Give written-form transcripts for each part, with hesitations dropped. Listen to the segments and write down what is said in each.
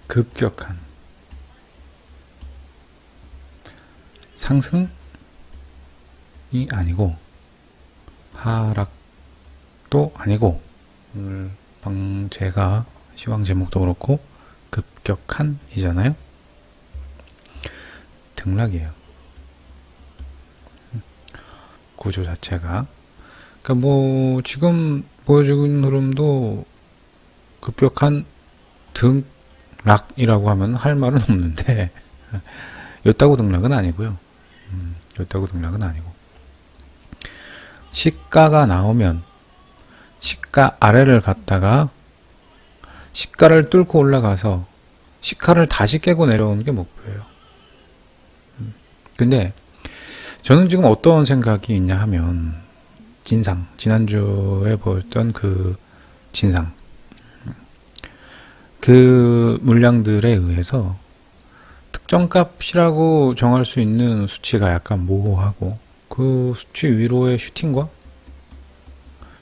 급격한 상승이 아니고 하락도 아니고, 오늘 제가 시황 제목도 그렇고 급격한 이잖아요. 등락이에요. 구조 자체가. 그러니까 뭐 지금 보여주는 흐름도 급격한 등락이라고 하면 할 말은 없는데 요따구 등락은 아니고요. 요따구 등락은 아니고, 시가가 나오면 시가 아래를 갔다가 시가를 뚫고 올라가서 시가를 다시 깨고 내려오는 게 목표예요. 근데 저는 지금 어떤 생각이 있냐 하면, 진상, 지난주에 보였던 그 진상, 그 물량들에 의해서 특정 값이라고 정할 수 있는 수치가 약간 모호하고, 그 수치 위로의 슈팅과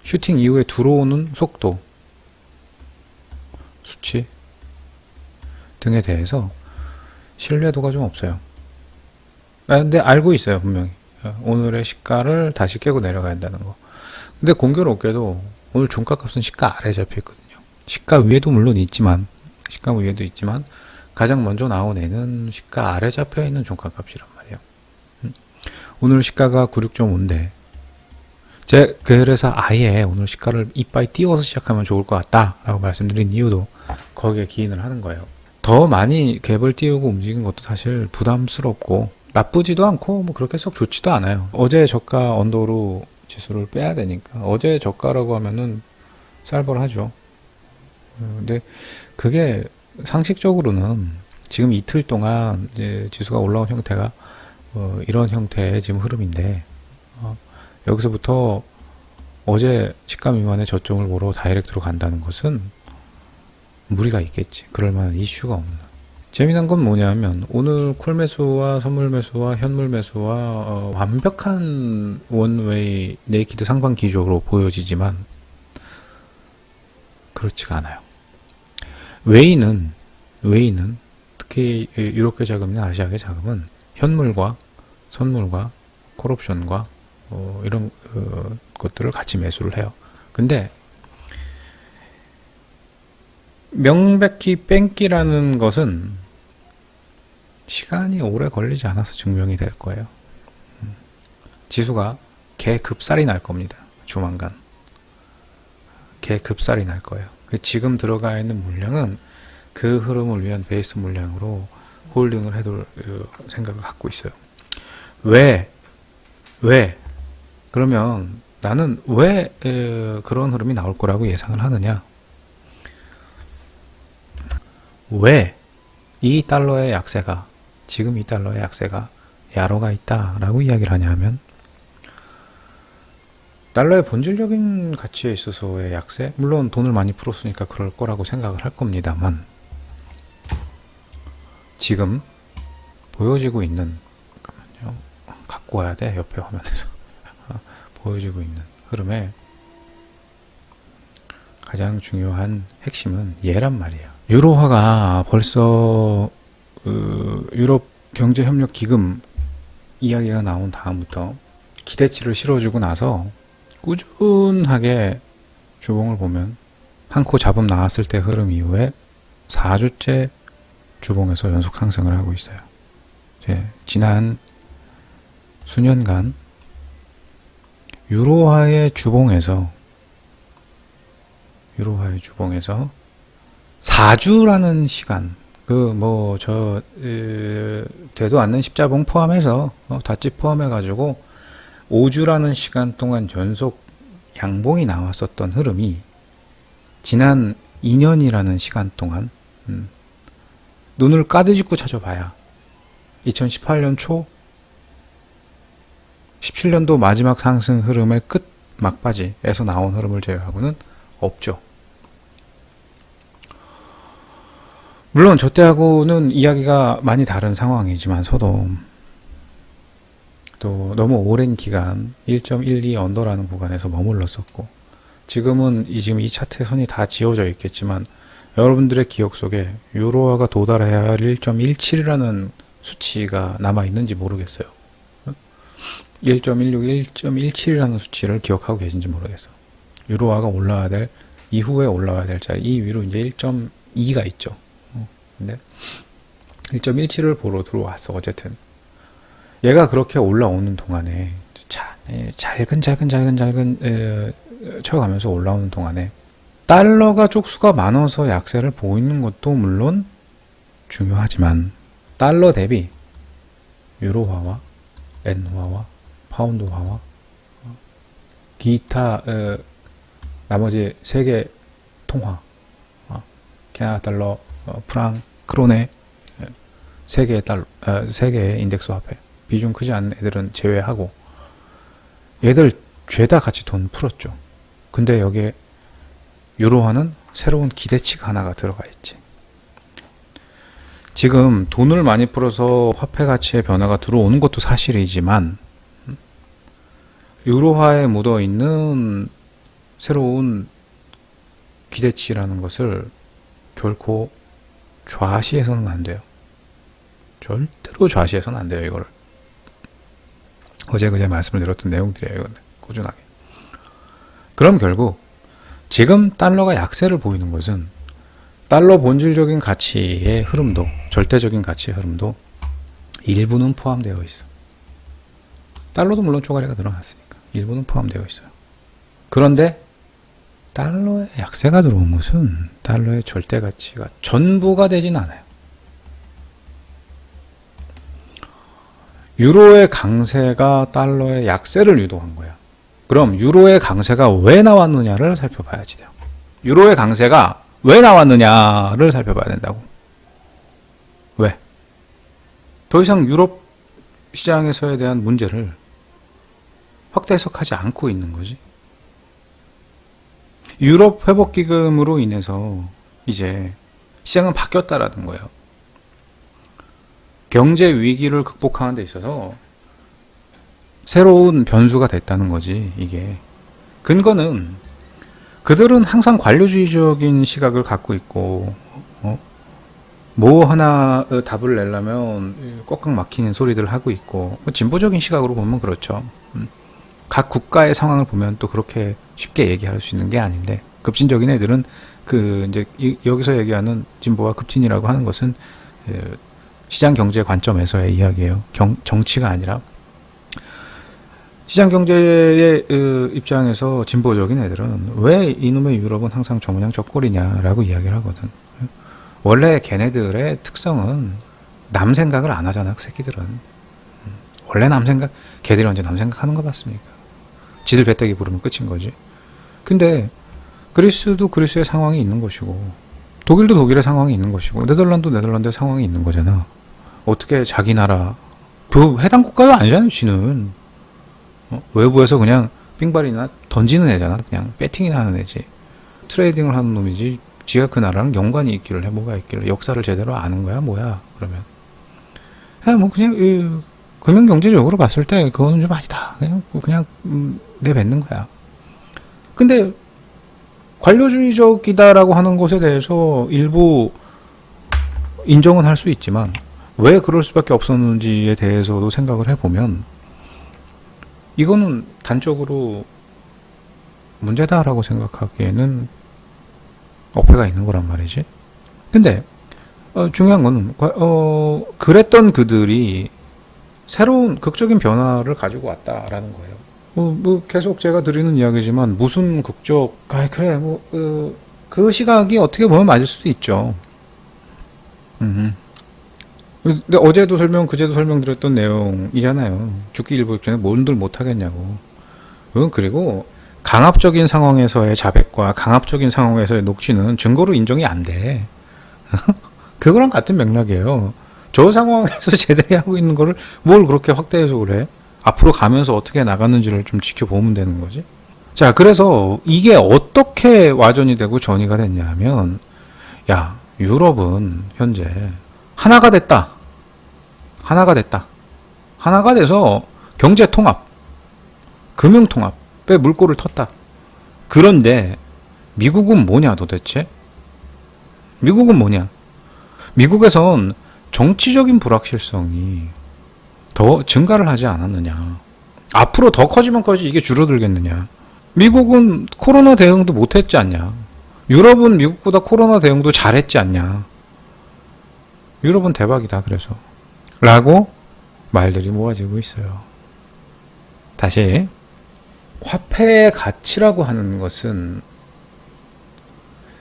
슈팅 이후에 들어오는 속도, 수치 등에 대해서 신뢰도가 좀 없어요. 근데 알고 있어요, 분명히. 오늘의 시가를 다시 깨고 내려가야 한다는 거. 근데 공교롭게도 오늘 종가값은 시가 아래에 잡혀 있거든요. 시가 위에도 물론 있지만, 시가 위에도 있지만 가장 먼저 나온 애는 시가 아래 잡혀 있는 종가값이란 말이에요. 오늘 시가가 96.5인데 그래서 아예 오늘 시가를 이빠이 띄워서 시작하면 좋을 것 같다 라고 말씀드린 이유도 거기에 기인을 하는 거예요. 더 많이 갭을 띄우고 움직인 것도 사실 부담스럽고 나쁘지도 않고 뭐 그렇게 썩 좋지도 않아요. 어제 저가 언더로 지수를 빼야 되니까, 어제 저가라고 하면은 쌀벌하죠. 근데 그게 상식적으로는 지금 이틀 동안 이제 지수가 올라온 형태가 이런 형태의 지금 흐름인데, 여기서부터 어제 시가 미만의 저점을 보러 다이렉트로 간다는 것은 무리가 있겠지. 그럴 만한 이슈가 없는. 재미난 건 뭐냐면, 오늘 콜 매수와 선물 매수와 현물 매수와 완벽한 원웨이 네이키드 상방 기조로 보여지지만 그렇지가 않아요. 웨이는 특히 유럽계 자금이나 아시아계 자금은 현물과 선물과 콜옵션과 이런 것들을 같이 매수를 해요. 근데 명백히 뺑기라는 것은 시간이 오래 걸리지 않아서 증명이 될 거예요. 지수가 개급살이 날 겁니다. 조만간 개급살이 날 거예요. 지금 들어가 있는 물량은 그 흐름을 위한 베이스 물량으로 홀딩을 해둘 생각을 갖고 있어요. 왜? 그러면 나는 왜 그런 흐름이 나올 거라고 예상을 하느냐? 왜 이 달러의 약세가, 지금 이 달러의 약세가 야로가 있다라고 이야기를 하냐 하면, 달러의 본질적인 가치에 있어서의 약세, 물론 돈을 많이 풀었으니까 그럴 거라고 생각을 할 겁니다만, 지금 보여지고 있는, 잠깐만요, 갖고 와야 돼, 옆에 화면에서 보여지고 있는 흐름의 가장 중요한 핵심은 얘란 말이에요. 유로화가 벌써 유럽 경제협력기금 이야기가 나온 다음부터 기대치를 실어주고 나서 꾸준하게 주봉을 보면, 한 코 잡음 나왔을 때 흐름 이후에 4주째 주봉에서 연속 상승을 하고 있어요. 지난 수년간 유로화의 주봉에서 4주라는 시간, 되도 않는 십자봉 포함해서, 닷집 포함해가지고 5주라는 시간 동안 연속 양봉이 나왔었던 흐름이 지난 2년이라는 시간 동안, 눈을 까디짓고 찾아봐야 2018년 초, 17년도 마지막 상승 흐름의 끝 막바지에서 나온 흐름을 제외하고는 없죠. 물론 저때하고는 이야기가 많이 다른 상황이지만서도 또 너무 오랜 기간 1.12 언더라는 구간에서 머물렀었고, 지금은 지금 이 차트의 선이 다 지워져 있겠지만 여러분들의 기억 속에 유로화가 도달해야 할 1.17이라는 수치가 남아있는지 모르겠어요. 1.16, 1.17이라는 수치를 기억하고 계신지 모르겠어. 유로화가 올라와야 될, 이후에 올라와야 될 자리, 이 위로 이제 1.2가 있죠. 근데 1.17을 보러 들어왔어. 어쨌든 얘가 그렇게 올라오는 동안에 잘근 쳐가면서 올라오는 동안에 달러가 쪽수가 많아서 약세를 보이는 것도 물론 중요하지만 달러 대비 유로화와 엔화와 파운드화와 기타 나머지 세계 통화, 캐나다 달러, 프랑, 크로네, 세계의 달러, 세계의 인덱스 화폐 비중 크지 않은 애들은 제외하고 얘들 죄다 같이 돈 풀었죠. 근데 여기에 유로화는 새로운 기대치가 하나가 들어가 있지. 지금 돈을 많이 풀어서 화폐 가치의 변화가 들어오는 것도 사실이지만 유로화에 묻어 있는 새로운 기대치라는 것을 결코 좌시해서는 안 돼요. 절대로 좌시해서는 안 돼요. 이거를 어제 그제 말씀을 드렸던 내용들이에요. 이건 꾸준하게. 그럼 결국 지금 달러가 약세를 보이는 것은 달러 본질적인 가치의 흐름도, 절대적인 가치의 흐름도 일부는 포함되어 있어. 달러도 물론 쪼가리가 늘어났으니까 일부는 포함되어 있어요. 그런데 달러의 약세가 들어온 것은 달러의 절대 가치가 전부가 되진 않아요. 유로의 강세가 달러의 약세를 유도한 거야. 그럼 유로의 강세가 왜 나왔느냐를 살펴봐야지 돼요. 유로의 강세가 왜 나왔느냐를 살펴봐야 된다고. 왜? 더 이상 유럽 시장에서에 대한 문제를 확대 해석하지 않고 있는 거지. 유럽 회복기금으로 인해서 이제 시장은 바뀌었다라는 거예요. 경제 위기를 극복하는 데 있어서 새로운 변수가 됐다는 거지. 이게 근거는 그들은 항상 관료주의적인 시각을 갖고 있고 뭐 하나 답을 내려면 꽉꽉 막히는 소리들을 하고 있고 진보적인 시각으로 보면 그렇죠. 각 국가의 상황을 보면 또 그렇게 쉽게 얘기할 수 있는 게 아닌데 급진적인 애들은 그 이제 여기서 얘기하는 진보와 급진이라고 하는 것은 시장 경제 관점에서의 이야기예요. 정치가 아니라 시장 경제의 입장에서 진보적인 애들은 왜 이놈의 유럽은 항상 저 모양 저 꼴이냐라고 이야기를 하거든. 원래 걔네들의 특성은 남 생각을 안 하잖아. 그 새끼들은 원래 남 생각, 걔들이 언제 남 생각하는 거 봤습니까? 지들 배때기 부르면 끝인 거지. 근데 그리스도 그리스의 상황이 있는 것이고 독일도 독일의 상황이 있는 것이고 네덜란드도 네덜란드의 상황이 있는 거잖아. 어떻게 자기 나라 그 해당 국가도 아니잖아요. 지는 외부에서 그냥 삥발이나 던지는 애잖아. 그냥 배팅이나 하는 애지. 트레이딩을 하는 놈이지. 지가 그 나라랑 연관이 있기를 해. 뭐가 있기를. 역사를 제대로 아는 거야 뭐야 그러면. 뭐 그냥 금융경제적으로 봤을 때 그거는 좀 아니다. 그냥 내뱉는 거야. 근데 관료주의적이다라고 하는 것에 대해서 일부 인정은 할 수 있지만 왜 그럴 수밖에 없었는지에 대해서도 생각을 해보면 이거는 단적으로 문제다라고 생각하기에는 어폐가 있는 거란 말이지. 근데 중요한 거는 그랬던 그들이 새로운 극적인 변화를 가지고 왔다라는 거예요. 뭐 계속 제가 드리는 이야기지만 무슨 극적, 그래 그 시각이 어떻게 보면 맞을 수도 있죠. 근데 어제도 그제도 설명드렸던 내용이잖아요. 죽기 일보 직전에 뭔들 못하겠냐고. 그리고 강압적인 상황에서의 자백과 강압적인 상황에서의 녹취는 증거로 인정이 안 돼. 그거랑 같은 맥락이에요. 저 상황에서 쟤들이 하고 있는 거를 뭘 그렇게 확대 해석을 해? 앞으로 가면서 어떻게 나갔는지를 좀 지켜보면 되는 거지. 자, 그래서 이게 어떻게 와전이 되고 전이가 됐냐면, 야, 유럽은 현재 하나가 됐다. 하나가 돼서 경제 통합, 금융 통합에 물꼬를 텄다. 그런데 미국은 뭐냐 도대체? 미국은 뭐냐? 미국에선 정치적인 불확실성이 더 증가를 하지 않았느냐? 앞으로 더 커지면 커지 이게 줄어들겠느냐? 미국은 코로나 대응도 못했지 않냐? 유럽은 미국보다 코로나 대응도 잘했지 않냐? 유럽은 대박이다 그래서 라고 말들이 모아지고 있어요. 다시 화폐의 가치라고 하는 것은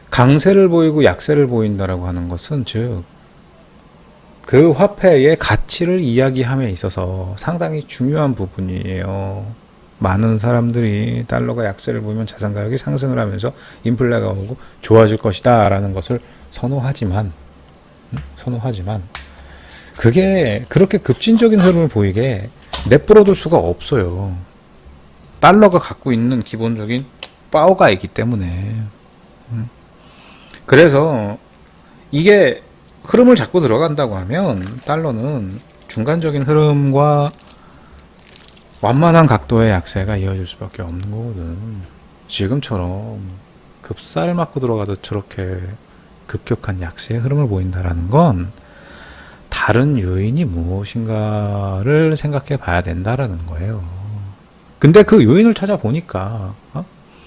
강세를 보이고 약세를 보인다라고 하는 것은 즉 그 화폐의 가치를 이야기함에 있어서 상당히 중요한 부분이에요. 많은 사람들이 달러가 약세를 보이면 자산 가격이 상승을 하면서 인플레가 오고 좋아질 것이다 라는 것을 선호하지만 그게 그렇게 급진적인 흐름을 보이게 내버려둘 수가 없어요. 달러가 갖고 있는 기본적인 파워가 있기 때문에. 그래서 이게 흐름을 잡고 들어간다고 하면 달러는 중간적인 흐름과 완만한 각도의 약세가 이어질 수밖에 없는 거거든. 지금처럼 급살 맞고 들어가듯 저렇게 급격한 약세의 흐름을 보인다라는 건 다른 요인이 무엇인가를 생각해 봐야 된다라는 거예요. 근데 그 요인을 찾아보니까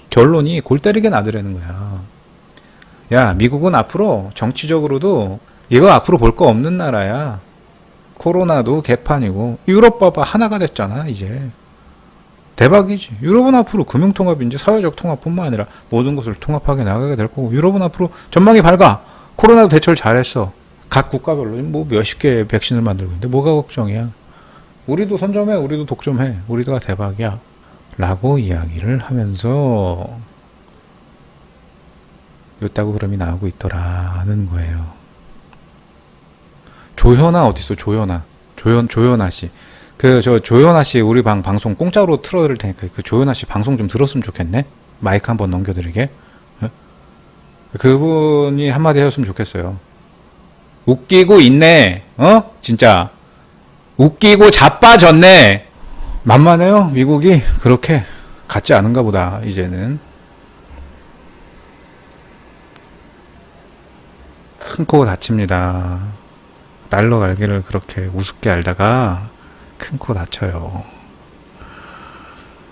결론이 골 때리게 나더라는 거야. 야, 미국은 앞으로 정치적으로도 이거 앞으로 볼 거 없는 나라야. 코로나도 개판이고 유럽 봐봐 하나가 됐잖아 이제. 대박이지. 유럽은 앞으로 금융통합인지 사회적 통합뿐만 아니라 모든 것을 통합하게 나가게 될 거고 유럽은 앞으로 전망이 밝아. 코로나도 대처를 잘했어. 각 국가별로 뭐 몇십 개의 백신을 만들고 있는데 뭐가 걱정이야. 우리도 선점해. 우리도 독점해. 우리도가 대박이야. 라고 이야기를 하면서 요따구 흐름이 나오고 있더라는 거예요. 조현아 어딨어? 조현아 씨. 조현아 씨 우리 방송 공짜로 틀어드릴 테니까 그 조현아 씨 방송 좀 들었으면 좋겠네. 마이크 한번 넘겨드리게. 그분이 한마디 해줬으면 좋겠어요. 웃기고 있네. 진짜 웃기고 자빠졌네. 만만해요. 미국이 그렇게 같지 않은가 보다 이제는. 큰 코 다칩니다. 달러 갈기를 그렇게 우습게 알다가 큰 코 다쳐요.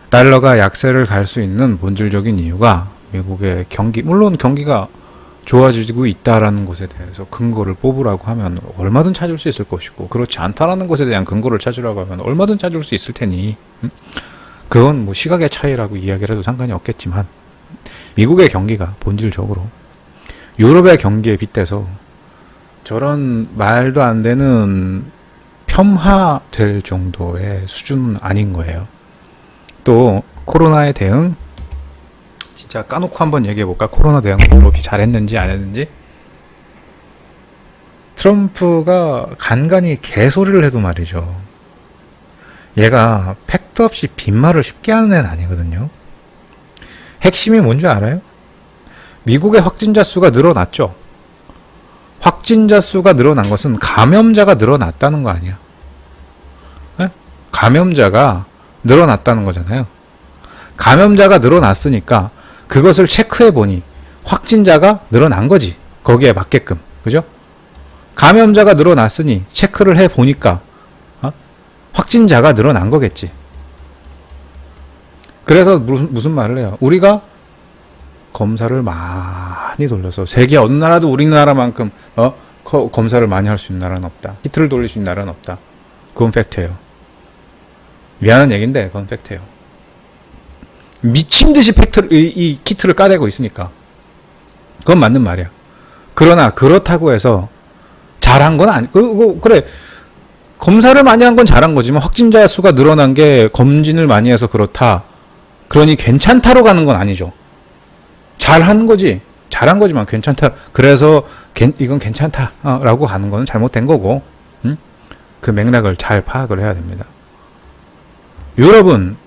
달러가 약세를 갈 수 있는 본질적인 이유가 미국의 경기, 물론 경기가 좋아지고 있다라는 것에 대해서 근거를 뽑으라고 하면 얼마든 찾을 수 있을 것이고 그렇지 않다라는 것에 대한 근거를 찾으라고 하면 얼마든 찾을 수 있을 테니 그건 뭐 시각의 차이라고 이야기를 해도 상관이 없겠지만 미국의 경기가 본질적으로 유럽의 경기에 빗대서 저런 말도 안 되는 폄하될 정도의 수준은 아닌 거예요. 또 코로나의 대응 진짜 까놓고 한번 얘기해볼까? 코로나 대응 방법이 잘했는지 안 했는지. 트럼프가 간간히 개소리를 해도 말이죠. 얘가 팩트 없이 빈말을 쉽게 하는 애는 아니거든요. 핵심이 뭔지 알아요? 미국의 확진자 수가 늘어났죠. 확진자 수가 늘어난 것은 감염자가 늘어났다는 거 아니야. 네? 감염자가 늘어났다는 거잖아요. 감염자가 늘어났으니까 그것을 체크해 보니 확진자가 늘어난 거지. 거기에 맞게끔. 그죠? 감염자가 늘어났으니 체크를 해 보니까 확진자가 늘어난 거겠지. 그래서 무슨 말을 해요? 우리가 검사를 많이 돌려서 세계 어느 나라도 우리나라만큼 검사를 많이 할 수 있는 나라는 없다. 키트를 돌릴 수 있는 나라는 없다. 그건 팩트예요. 미안한 얘기인데 그건 팩트예요. 미친 듯이 이 키트를 까대고 있으니까 그건 맞는 말이야. 그러나 그렇다고 해서 잘한 건 아니. 그래 검사를 많이 한 건 잘한 거지만 확진자 수가 늘어난 게 검진을 많이 해서 그렇다. 그러니 괜찮다로 가는 건 아니죠. 잘한 거지. 잘한 거지만 괜찮다. 그래서 이건 괜찮다라고 가는 건 잘못된 거고. 그 맥락을 잘 파악을 해야 됩니다. 유럽은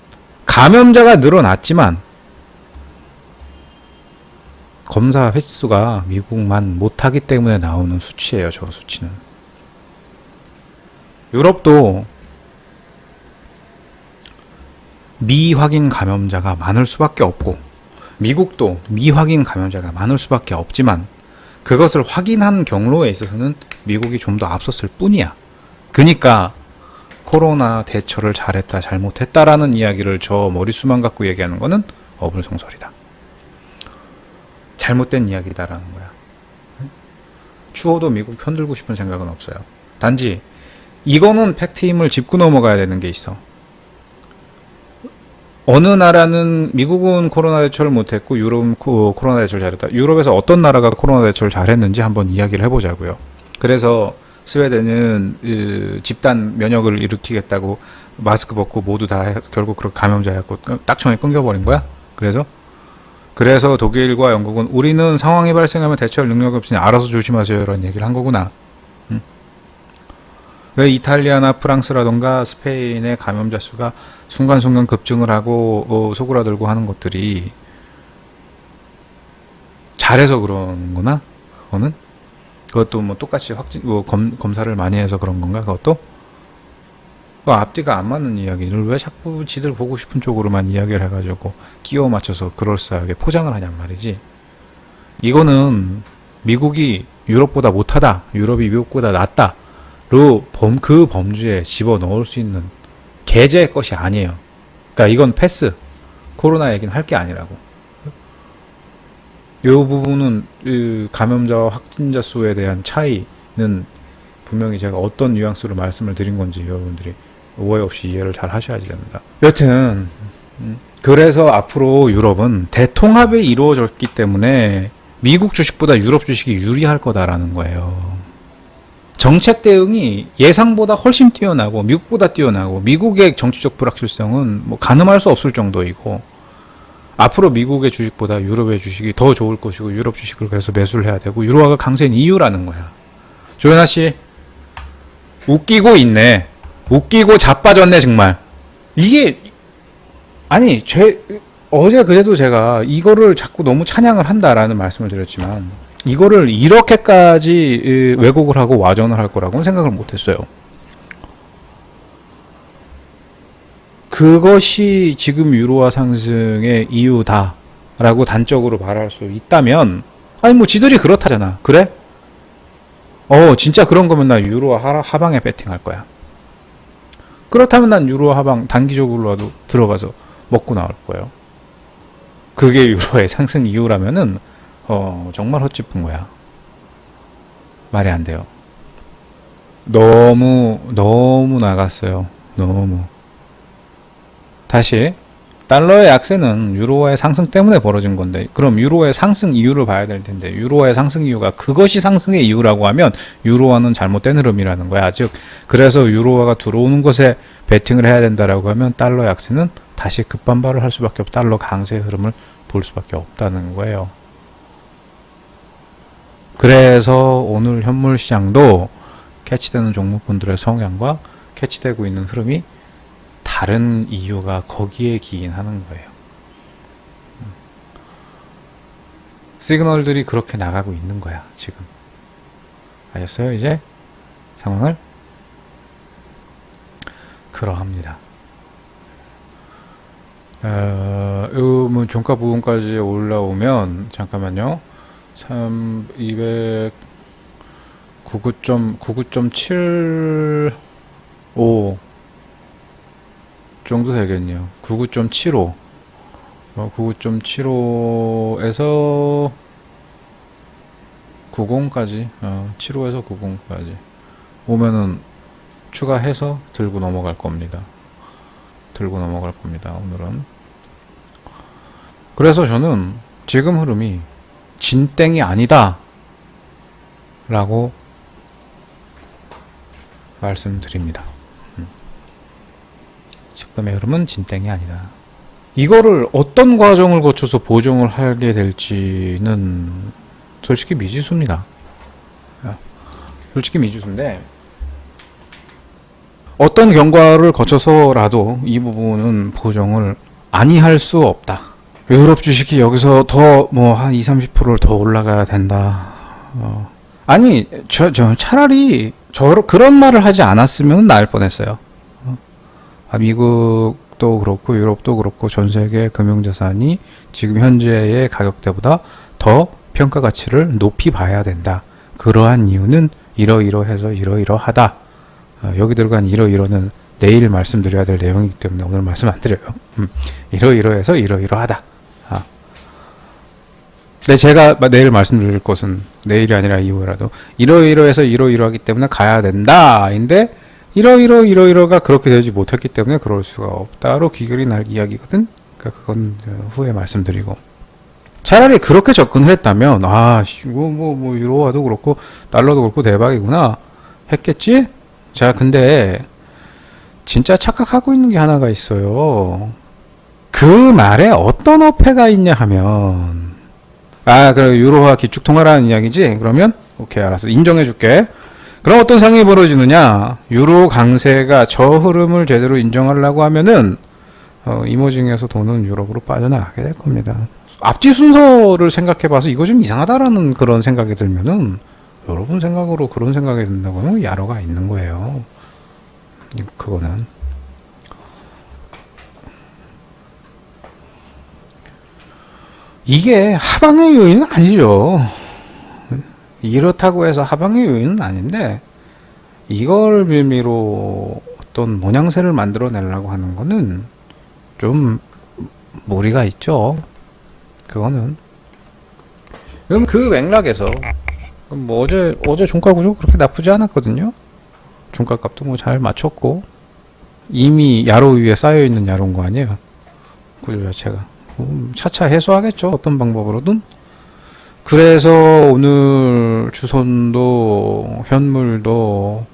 감염자가 늘어났지만 검사 횟수가 미국만 못하기 때문에 나오는 수치예요. 저 수치는. 유럽도 미확인 감염자가 많을 수밖에 없고 미국도 미확인 감염자가 많을 수밖에 없지만 그것을 확인한 경로에 있어서는 미국이 좀 더 앞섰을 뿐이야. 그니까 코로나 대처를 잘했다 잘못했다라는 이야기를 저 머릿수만 갖고 얘기하는 거는 어불성설이다. 잘못된 이야기다라는 거야. 추워도 미국 편들고 싶은 생각은 없어요. 단지 이거는 팩트임을 짚고 넘어가야 되는 게 있어. 어느 나라는 미국은 코로나 대처를 못했고 유럽은 코로나 대처를 잘했다. 유럽에서 어떤 나라가 코로나 대처를 잘했는지 한번 이야기를 해보자고요. 그래서 스웨덴은 집단 면역을 일으키겠다고 마스크 벗고 모두 다 결국 그렇게 감염자였고 딱청에 끊겨버린 거야. 그래서 독일과 영국은 우리는 상황이 발생하면 대처할 능력이 없으니 알아서 조심하세요 이런 얘기를 한 거구나. 왜 이탈리아나 프랑스라던가 스페인의 감염자 수가 순간순간 급증을 하고 소그라들고 하는 것들이 잘해서 그런 거나? 그것도 뭐 똑같이 검사를 많이 해서 그런 건가? 그것도? 앞뒤가 안 맞는 이야기를 왜 자꾸 지들 보고 싶은 쪽으로만 이야기를 해가지고 끼워 맞춰서 그럴싸하게 포장을 하냔 말이지. 이거는 미국이 유럽보다 못하다, 유럽이 미국보다 낫다 그 범주에 집어넣을 수 있는 계제의 것이 아니에요. 그러니까 이건 패스. 코로나 얘기는 할 게 아니라고. 이 부분은 감염자와 확진자 수에 대한 차이는 분명히 제가 어떤 뉘앙스로 말씀을 드린 건지 여러분들이 오해 없이 이해를 잘 하셔야 됩니다. 여튼 그래서 앞으로 유럽은 대통합이 이루어졌기 때문에 미국 주식보다 유럽 주식이 유리할 거다라는 거예요. 정책 대응이 예상보다 훨씬 뛰어나고 미국보다 뛰어나고 미국의 정치적 불확실성은 뭐 가늠할 수 없을 정도이고 앞으로 미국의 주식보다 유럽의 주식이 더 좋을 것이고 유럽 주식을 그래서 매수를 해야 되고 유로화가 강세인 이유라는 거야. 조연아 씨 웃기고 있네. 웃기고 자빠졌네 정말. 이게 아니 어제 그제도 제가 이거를 자꾸 너무 찬양을 한다라는 말씀을 드렸지만 이거를 이렇게까지 왜곡을 하고 와전을 할 거라고는 생각을 못했어요. 그것이 지금 유로화 상승의 이유다라고 단적으로 말할 수 있다면 아니 뭐 지들이 그렇다잖아. 그래? 진짜 그런 거면 나 유로화 하방에 배팅할 거야. 그렇다면 난 유로화 하방 단기적으로라도 들어가서 먹고 나올 거예요. 그게 유로화의 상승 이유라면은 정말 헛짚은 거야. 말이 안 돼요. 너무 나갔어요. 너무. 다시 달러의 약세는 유로화의 상승 때문에 벌어진 건데 그럼 유로화의 상승 이유를 봐야 될 텐데 유로화의 상승 이유가 그것이 상승의 이유라고 하면 유로화는 잘못된 흐름이라는 거야. 즉 그래서 유로화가 들어오는 것에 베팅을 해야 된다라고 하면 달러 약세는 다시 급반발을 할 수밖에 없고 달러 강세의 흐름을 볼 수밖에 없다는 거예요. 그래서 오늘 현물 시장도 캐치되는 종목군들의 성향과 캐치되고 있는 흐름이 다른 이유가 거기에 기인하는 거예요. 시그널들이 그렇게 나가고 있는 거야 지금. 아셨어요 이제? 상황을? 그러합니다. 뭐 종가 부분까지 올라오면 잠깐만요. 99.75 정도 되겠네요. 99.75 99.75에서 90까지 75에서 90까지 오면은 추가해서 들고 넘어갈 겁니다. 오늘은. 그래서 저는 지금 흐름이 진땡이 아니다 라고 말씀드립니다. 지금의 흐름은 진땡이 아니다. 이거를 어떤 과정을 거쳐서 보정을 하게 될지는 솔직히 미지수입니다. 솔직히 미지수인데 어떤 경과를 거쳐서라도 이 부분은 보정을 아니할 수 없다. 유럽 주식이 여기서 더 뭐 한 20-30%를 더 올라가야 된다. 아니 저 차라리 그런 말을 하지 않았으면 나을 뻔했어요. 미국도 그렇고 유럽도 그렇고 전 세계 금융자산이 지금 현재의 가격대보다 더 평가 가치를 높이 봐야 된다. 그러한 이유는 이러이러해서 이러이러하다. 여기 들어간 이러이러는 내일 말씀드려야 될 내용이기 때문에 오늘 말씀 안 드려요. 이러이러해서 이러이러하다. 근데 제가 내일 말씀드릴 것은 내일이 아니라 이후라도 이러이러해서 이러이러하기 때문에 가야 된다. 인데 이러이러가 그렇게 되지 못했기 때문에 그럴 수가 없다로 귀결이 날 이야기거든. 그러니까 그건 후에 말씀드리고, 차라리 그렇게 접근을 했다면 이거 유로화도 그렇고 달러도 그렇고 대박이구나 했겠지. 자, 근데 진짜 착각하고 있는 게 하나가 있어요. 그 말에 어떤 어폐가 있냐 하면, 그래 유로화 기축통화라는 이야기지. 그러면 오케이, 알았어, 인정해줄게. 그럼 어떤 상황이 벌어지느냐? 유로 강세가 저 흐름을 제대로 인정하려고 하면은 이머징에서 돈은 유럽으로 빠져나가게 될 겁니다. 앞뒤 순서를 생각해봐서 이거 좀 이상하다라는 그런 생각이 들면은, 여러분 생각으로 그런 생각이 든다고 하면 야로가 있는 거예요. 그거는 이게 하방의 요인은 아니죠. 이렇다고 해서 하방의 요인은 아닌데, 이걸 빌미로 어떤 모양새를 만들어내려고 하는 거는 좀 무리가 있죠. 그거는. 그럼 그 맥락에서 뭐 어제 종가 구조 그렇게 나쁘지 않았거든요. 종가 값도 뭐 잘 맞췄고, 이미 야로 위에 쌓여 있는 야로인 거 아니에요. 구조 자체가. 차차 해소하겠죠. 어떤 방법으로든. 그래서 오늘 주선도 현물도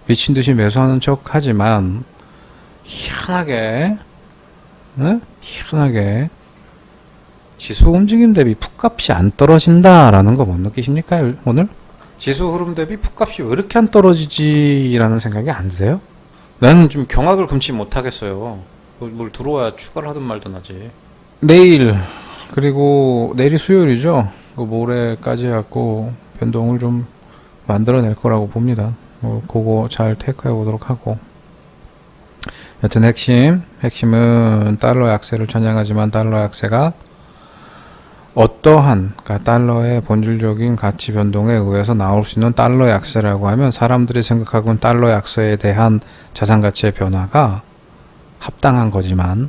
미친 듯이 매수하는 척 하지만, 희한하게 지수 움직임 대비 풋값이 안 떨어진다라는 거 못 느끼십니까? 오늘 지수 흐름 대비 풋값이 왜 이렇게 안 떨어지지라는 생각이 안 드세요? 나는 좀 경악을 금치 못하겠어요. 뭘 들어와야 추가를 하든 말든 하지. 내일, 그리고 내일이 수요일이죠. 모레까지 갖고 변동을 좀 만들어낼 거라고 봅니다. 그거 잘 테이크해 보도록 하고, 여튼 핵심은 달러 약세를 찬양하지만 달러 약세가 어떠한, 그러니까 달러의 본질적인 가치 변동에 의해서 나올 수 있는 달러 약세라고 하면, 사람들이 생각하고는 달러 약세에 대한 자산 가치의 변화가 합당한 거지만,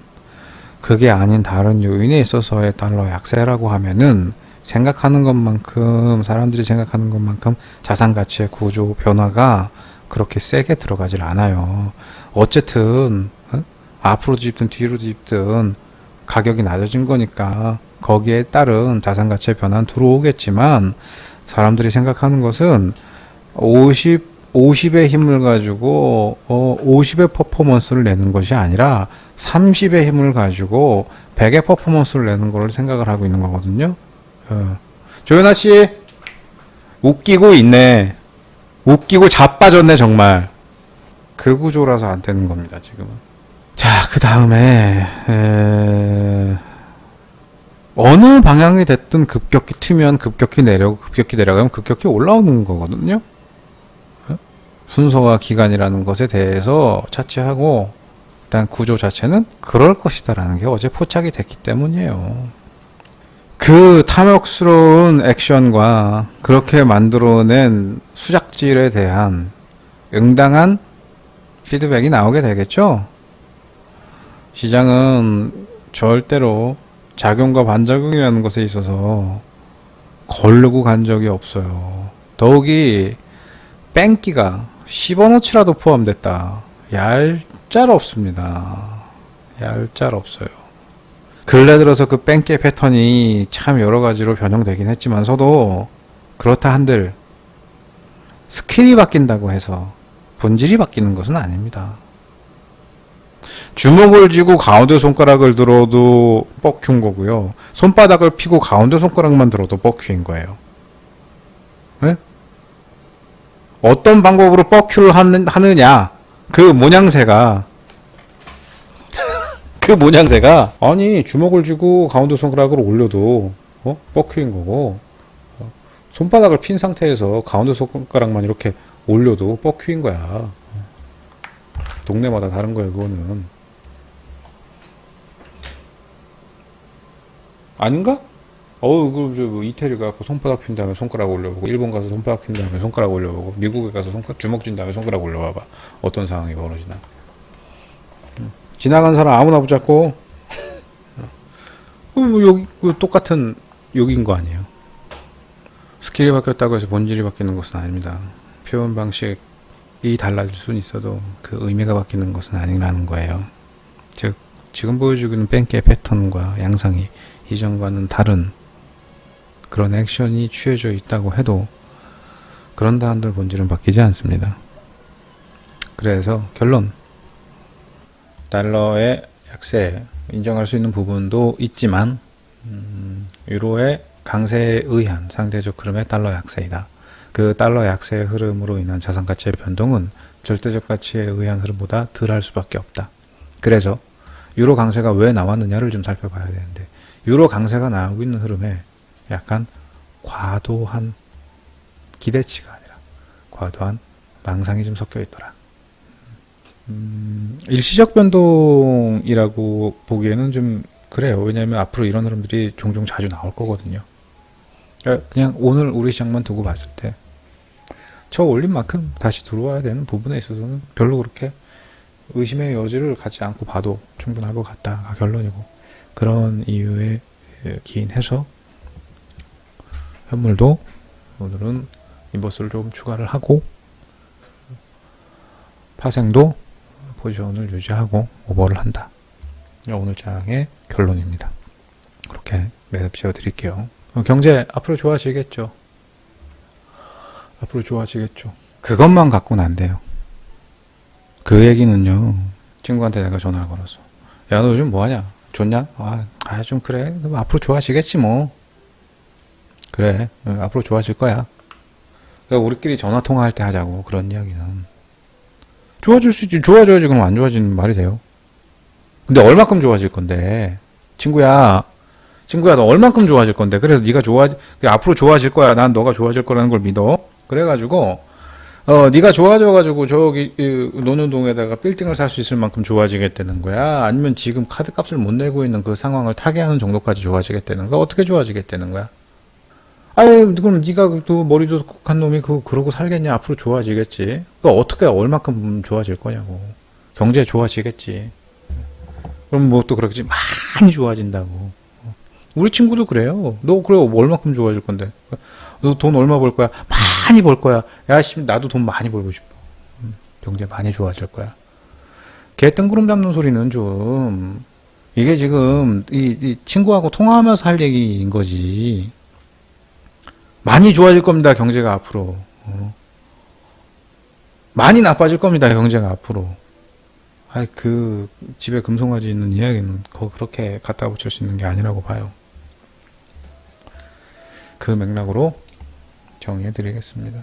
그게 아닌 다른 요인에 있어서의 달러 약세라고 하면은, 생각하는 것만큼, 사람들이 생각하는 것만큼 자산 가치의 구조 변화가 그렇게 세게 들어가질 않아요. 어쨌든 앞으로 뒤집든 뒤로 뒤집든 가격이 낮아진 거니까 거기에 따른 자산 가치의 변화는 들어오겠지만, 사람들이 생각하는 것은 50의 힘을 가지고 50의 퍼포먼스를 내는 것이 아니라 30의 힘을 가지고 100의 퍼포먼스를 내는 걸 생각을 하고 있는 거거든요. 조연아 씨, 웃기고 있네. 웃기고 자빠졌네 정말. 그 구조라서 안 되는 겁니다 지금은. 자, 그 다음에 어느 방향이 됐든 급격히 튀면 급격히 내려오고, 급격히 내려가면 급격히 올라오는 거거든요. 순서와 기간이라는 것에 대해서 차치하고, 일단 구조 자체는 그럴 것이다라는 게 어제 포착이 됐기 때문이에요. 그 탐욕스러운 액션과 그렇게 만들어낸 수작질에 대한 응당한 피드백이 나오게 되겠죠. 시장은 절대로 작용과 반작용이라는 것에 있어서 거르고 간 적이 없어요. 더욱이 뺑기가 10원어치라도 포함됐다. 얄짤 없습니다. 얄짤 없어요. 근래 들어서 그 뺑기의 패턴이 참 여러 가지로 변형되긴 했지만서도, 그렇다 한들 스킬이 바뀐다고 해서 본질이 바뀌는 것은 아닙니다. 주먹을 쥐고 가운데 손가락을 들어도 뻑큐인 거고요. 손바닥을 피고 가운데 손가락만 들어도 뻑큐인 거예요. 네? 어떤 방법으로 뻑큐를 하느냐, 그 모양새가 그 모양새가, 아니 주먹을 쥐고 가운데 손가락을 올려도 뻑큐인 거고, 손바닥을 핀 상태에서 가운데 손가락만 이렇게 올려도 뻑큐인 거야. 동네마다 다른 거예요 그거는. 아닌가? 그럼 뭐 이태리 가서 손바닥 핀 다음에 손가락 올려보고, 일본 가서 손바닥 핀 다음에 손가락 올려보고, 미국에 가서 주먹 쥔 다음에 손가락 올려봐봐. 어떤 상황이 벌어지나. 지나간 사람 아무나 붙잡고, 뭐 여기, 똑같은 욕인 거 아니에요. 스킬이 바뀌었다고 해서 본질이 바뀌는 것은 아닙니다. 표현 방식이 달라질 수는 있어도 그 의미가 바뀌는 것은 아니라는 거예요. 즉, 지금 보여주고 있는 뺑기의 패턴과 양상이 이전과는 다른 그런 액션이 취해져 있다고 해도 그런다 한들 본질은 바뀌지 않습니다. 그래서 결론, 달러의 약세 인정할 수 있는 부분도 있지만 유로의 강세에 의한 상대적 흐름의 달러 약세이다. 그 달러 약세의 흐름으로 인한 자산 가치의 변동은 절대적 가치에 의한 흐름보다 덜할 수밖에 없다. 그래서 유로 강세가 왜 나왔느냐를 좀 살펴봐야 되는데, 유로 강세가 나오고 있는 흐름에 약간 과도한 기대치가 아니라 과도한 망상이 좀 섞여 있더라. 일시적 변동이라고 보기에는 좀 그래요. 왜냐하면 앞으로 이런 흐름들이 종종 자주 나올 거거든요. 그냥 오늘 우리 시장만 두고 봤을 때 저 올린 만큼 다시 들어와야 되는 부분에 있어서는 별로 그렇게 의심의 여지를 갖지 않고 봐도 충분할 것 같다가 결론이고, 그런 이유에 기인해서 현물도 오늘은 인버스를 좀 추가를 하고, 파생도 포지션을 유지하고 오버를 한다. 오늘 장의 결론입니다. 그렇게 매듭 지어 드릴게요. 경제 앞으로 좋아지겠죠. 앞으로 좋아지겠죠. 그것만 갖고는 안 돼요. 그 얘기는요, 친구한테 내가 전화를 걸었어. 야, 너 요즘 뭐하냐? 좋냐? 좀 그래. 너 앞으로 좋아지겠지 뭐. 그래, 앞으로 좋아질 거야. 그러니까 우리끼리 전화 통화할 때 하자고. 그런 이야기는 좋아질 수 있지. 좋아져야지. 그럼 안 좋아지는 말이 돼요. 근데 얼마큼 좋아질 건데, 친구야, 너 얼마큼 좋아질 건데. 그래서 네가 앞으로 좋아질 거야. 난 너가 좋아질 거라는 걸 믿어. 그래가지고 네가 좋아져가지고 저기 논현동에다가 빌딩을 살 수 있을 만큼 좋아지겠다는 거야? 아니면 지금 카드 값을 못 내고 있는 그 상황을 타개하는 정도까지 좋아지겠다는 거야? 어떻게 좋아지겠다는 거야? 그럼 네가 또 머리도 똑똑한 놈이 그러고 살겠냐? 앞으로 좋아지겠지. 어떻게 얼마큼 좋아질 거냐고. 경제 좋아지겠지. 그럼 뭐 또 그렇지 많이 좋아진다고. 우리 친구도 그래요. 너 그래 얼마큼 좋아질 건데? 너 돈 얼마 벌 거야? 많이 벌 거야. 야, 씨, 나도 돈 많이 벌고 싶어. 경제 많이 좋아질 거야. 개 뜬구름 잡는 소리는 좀, 이게 지금 이 친구하고 통화하면서 할 얘기인 거지. 많이 좋아질 겁니다, 경제가 앞으로. 많이 나빠질 겁니다, 경제가 앞으로. 그 집에 금송아지 있는 이야기는 그렇게 갖다 붙일 수 있는 게 아니라고 봐요. 그 맥락으로 정리해 드리겠습니다.